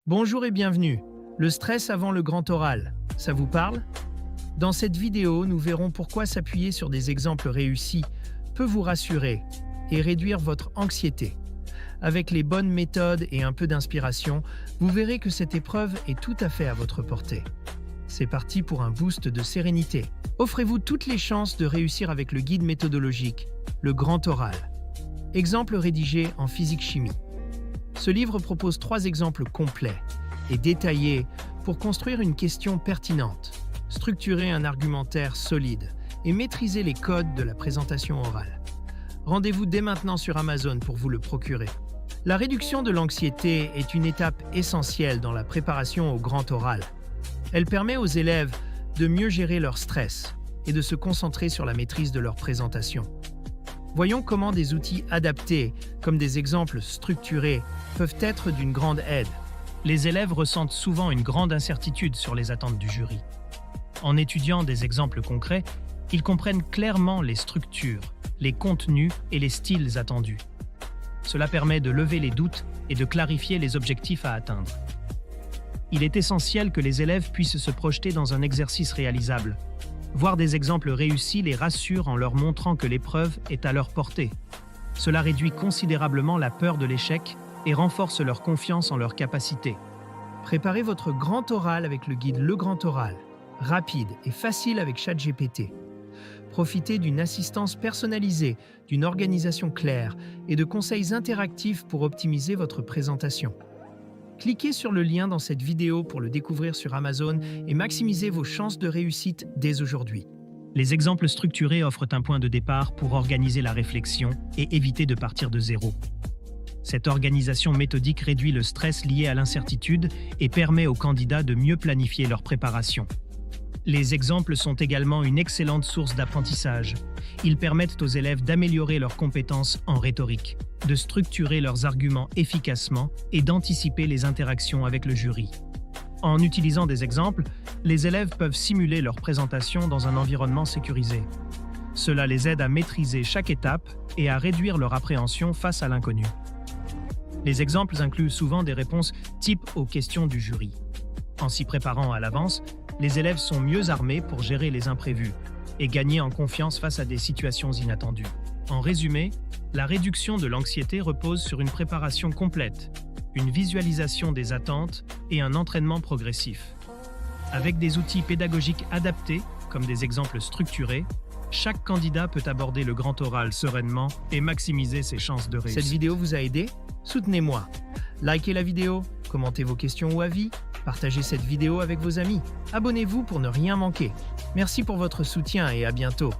Bonjour et bienvenue. Le stress avant le grand oral, ça vous parle? Dans cette vidéo, nous verrons pourquoi s'appuyer sur des exemples réussis peut vous rassurer et réduire votre anxiété. Avec les bonnes méthodes et un peu d'inspiration, vous verrez que cette épreuve est tout à fait à votre portée. C'est parti pour un boost de sérénité. Offrez-vous toutes les chances de réussir avec le guide méthodologique, le grand oral. Exemple rédigé en physique-chimie. Ce livre propose 3 exemples complets et détaillés pour construire une question pertinente, structurer un argumentaire solide et maîtriser les codes de la présentation orale. Rendez-vous dès maintenant sur Amazon pour vous le procurer. La réduction de l'anxiété est une étape essentielle dans la préparation au grand oral. Elle permet aux élèves de mieux gérer leur stress et de se concentrer sur la maîtrise de leur présentation. Voyons comment des outils adaptés, comme des exemples structurés, peuvent être d'une grande aide. Les élèves ressentent souvent une grande incertitude sur les attentes du jury. En étudiant des exemples concrets, ils comprennent clairement les structures, les contenus et les styles attendus. Cela permet de lever les doutes et de clarifier les objectifs à atteindre. Il est essentiel que les élèves puissent se projeter dans un exercice réalisable. Voir des exemples réussis les rassure en leur montrant que l'épreuve est à leur portée. Cela réduit considérablement la peur de l'échec et renforce leur confiance en leurs capacités. Préparez votre grand oral avec le guide Le Grand Oral, rapide et facile avec ChatGPT. Profitez d'une assistance personnalisée, d'une organisation claire et de conseils interactifs pour optimiser votre présentation. Cliquez sur le lien dans cette vidéo pour le découvrir sur Amazon et maximisez vos chances de réussite dès aujourd'hui. Les exemples structurés offrent un point de départ pour organiser la réflexion et éviter de partir de zéro. Cette organisation méthodique réduit le stress lié à l'incertitude et permet aux candidats de mieux planifier leur préparation. Les exemples sont également une excellente source d'apprentissage. Ils permettent aux élèves d'améliorer leurs compétences en rhétorique, de structurer leurs arguments efficacement et d'anticiper les interactions avec le jury. En utilisant des exemples, les élèves peuvent simuler leur présentation dans un environnement sécurisé. Cela les aide à maîtriser chaque étape et à réduire leur appréhension face à l'inconnu. Les exemples incluent souvent des réponses types aux questions du jury. En s'y préparant à l'avance, les élèves sont mieux armés pour gérer les imprévus et gagner en confiance face à des situations inattendues. En résumé, la réduction de l'anxiété repose sur une préparation complète, une visualisation des attentes et un entraînement progressif. Avec des outils pédagogiques adaptés, comme des exemples structurés, chaque candidat peut aborder le grand oral sereinement et maximiser ses chances de réussite. Cette vidéo vous a aidé? Soutenez-moi. Likez la vidéo, commentez vos questions ou avis, partagez cette vidéo avec vos amis. Abonnez-vous pour ne rien manquer. Merci pour votre soutien et à bientôt.